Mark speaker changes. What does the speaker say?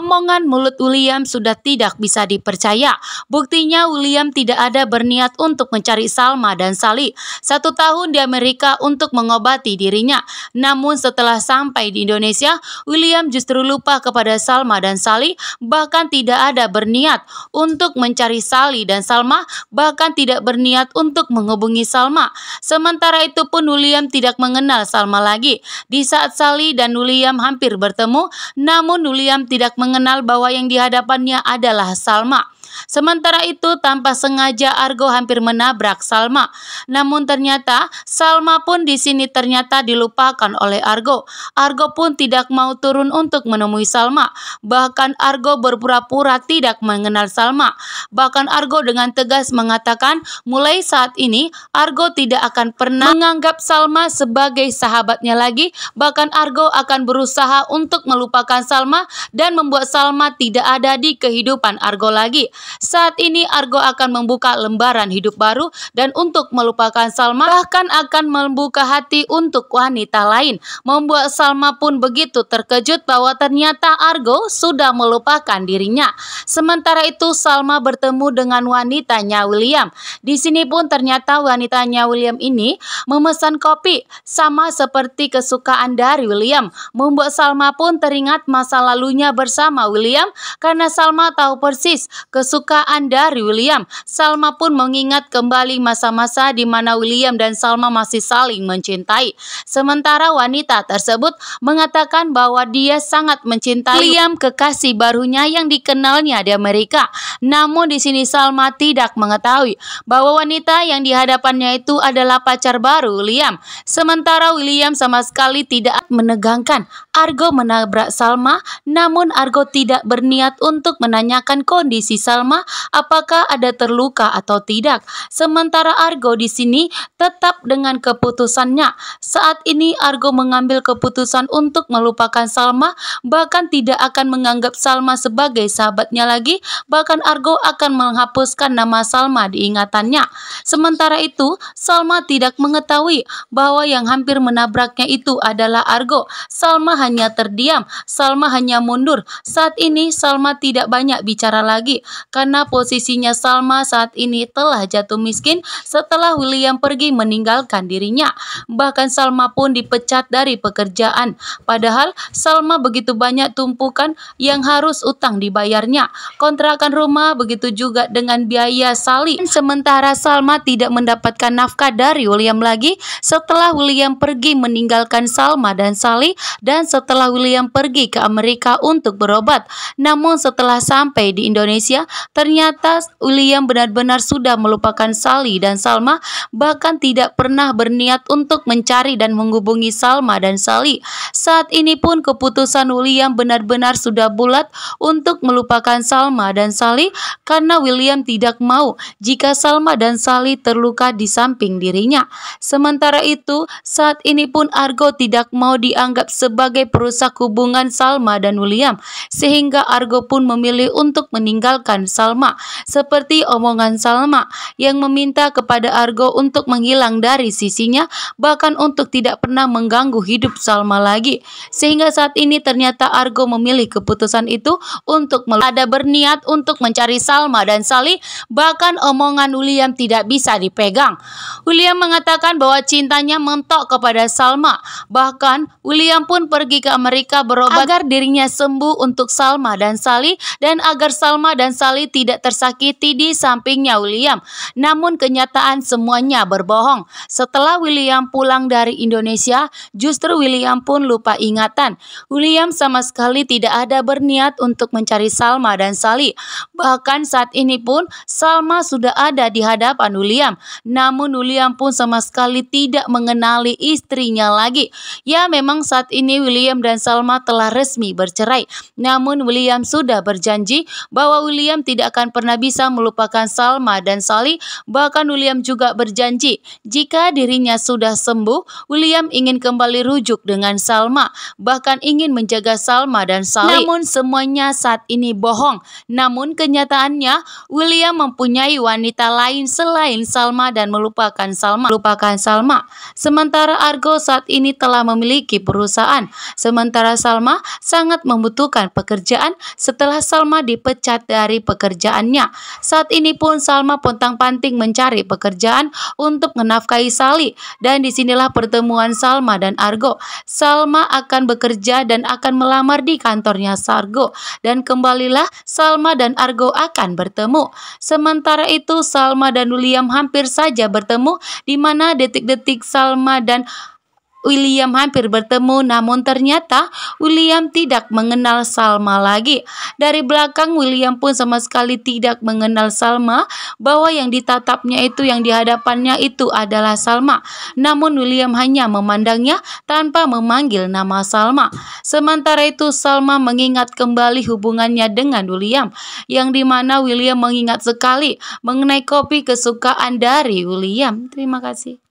Speaker 1: Omongan mulut William sudah tidak bisa dipercaya. Buktinya William tidak ada berniat untuk mencari Salma dan Sally. 1 tahun di Amerika untuk mengobati dirinya. Namun setelah sampai di Indonesia, William justru lupa kepada Salma dan Sally, bahkan tidak ada berniat untuk mencari Sally dan Salma, bahkan tidak berniat untuk menghubungi Salma. Sementara itu pun William tidak mengenal Salma lagi. Di saat Sally dan William hampir bertemu, namun William tidak mengenal bahwa yang di hadapannya adalah Salma. Sementara itu, tanpa sengaja Argo hampir menabrak Salma. Namun ternyata Salma pun di sini ternyata dilupakan oleh Argo. Argo pun tidak mau turun untuk menemui Salma. Bahkan Argo berpura-pura tidak mengenal Salma. Bahkan Argo dengan tegas mengatakan, mulai saat ini Argo tidak akan pernah menganggap Salma sebagai sahabatnya lagi. Bahkan Argo akan berusaha untuk melupakan Salma dan membuat Salma tidak ada di kehidupan Argo lagi. Saat ini Argo akan membuka lembaran hidup baru dan untuk melupakan Salma, bahkan akan membuka hati untuk wanita lain. Membuat Salma pun begitu terkejut bahwa ternyata Argo sudah melupakan dirinya. Sementara itu Salma bertemu dengan wanitanya William. Di sini pun ternyata wanitanya William ini memesan kopi sama seperti kesukaan dari William. Membuat Salma pun teringat masa lalunya bersama William karena Salma tahu persis kesukaan dari William. Salma pun mengingat kembali masa-masa di mana William dan Salma masih saling mencintai. Sementara wanita tersebut mengatakan bahwa dia sangat mencintai William, kekasih barunya yang dikenalnya di Amerika. Namun di sini Salma tidak mengetahui bahwa wanita yang di hadapannya itu adalah pacar baru William. Sementara William sama sekali tidak menegangkan Argo menabrak Salma, namun Argo tidak berniat untuk menanyakan kondisi Salma apakah ada terluka atau tidak. Sementara Argo di sini tetap dengan keputusannya. Saat ini Argo mengambil keputusan untuk melupakan Salma, bahkan tidak akan menganggap Salma sebagai sahabatnya lagi. Bahkan Argo akan menghapuskan nama Salma di ingatannya. Sementara itu Salma tidak mengetahui bahwa yang hampir menabraknya itu adalah Argo. Salma hanya terdiam, Salma hanya mundur. Saat ini Salma tidak banyak bicara lagi karena posisinya Salma saat ini telah jatuh miskin setelah William pergi meninggalkan dirinya. Bahkan Salma pun dipecat dari pekerjaan. Padahal Salma begitu banyak tumpukan yang harus utang dibayarnya. Kontrakan rumah, begitu juga dengan biaya Sally. Sementara Salma tidak mendapatkan nafkah dari William lagi setelah William pergi meninggalkan Salma dan Sally, dan setelah William pergi ke Amerika untuk berobat. Namun setelah sampai di Indonesia, ternyata William benar-benar sudah melupakan Sally dan Salma, bahkan tidak pernah berniat untuk mencari dan menghubungi Salma dan Sally. Saat ini pun keputusan William benar-benar sudah bulat untuk melupakan Salma dan Sally karena William tidak mau jika Salma dan Sally terluka di samping dirinya. Sementara itu, saat ini pun Argo tidak mau dianggap sebagai perusak hubungan Salma dan William, sehingga Argo pun memilih untuk meninggalkan Salma. Seperti omongan Salma yang meminta kepada Argo untuk menghilang dari sisinya, bahkan untuk tidak pernah mengganggu hidup Salma lagi. Sehingga saat ini ternyata Argo memilih keputusan itu untuk ada berniat untuk mencari Salma dan Sally, bahkan omongan William tidak bisa dipegang. William mengatakan bahwa cintanya mentok kepada Salma. Bahkan William pun pergi ke Amerika berobat agar dirinya sembuh untuk Salma dan Sally, dan agar Salma dan Sally tidak tersakiti di sampingnya William. Namun kenyataan semuanya berbohong. Setelah William pulang dari Indonesia, justru William pun lupa ingatan. William sama sekali tidak ada berniat untuk mencari Salma dan Sally. Bahkan saat ini pun Salma sudah ada di hadapan William. Namun William pun sama sekali tidak mengenali istrinya lagi. Ya, memang saat ini William dan Salma telah resmi bercerai. Namun William sudah berjanji bahwa William tidak akan pernah bisa melupakan Salma dan Sally. Bahkan William juga berjanji jika dirinya sudah sembuh, William ingin kembali rujuk dengan Salma, bahkan ingin menjaga Salma dan Sally. Namun semuanya saat ini bohong. Namun kenyataannya William mempunyai wanita lain selain Salma dan melupakan Salma. Sementara Argo saat ini telah memiliki perusahaan. Sementara Salma sangat membutuhkan pekerjaan setelah Salma dipecat dari pekerjaannya. Saat ini pun Salma pontang-panting mencari pekerjaan untuk menafkahi Sally, dan disinilah pertemuan Salma dan Argo. Salma akan bekerja dan akan melamar di kantornya Argo, dan kembalilah Salma dan Argo akan bertemu. Sementara itu Salma dan William hampir saja bertemu, di mana detik-detik Salma dan William hampir bertemu, namun ternyata William tidak mengenal Salma lagi. Dari belakang William pun sama sekali tidak mengenal Salma, bahwa yang ditatapnya itu, yang dihadapannya itu adalah Salma. Namun William hanya memandangnya tanpa memanggil nama Salma. Sementara itu Salma mengingat kembali hubungannya dengan William, yang dimana William mengingat sekali mengenai kopi kesukaan dari William. Terima kasih.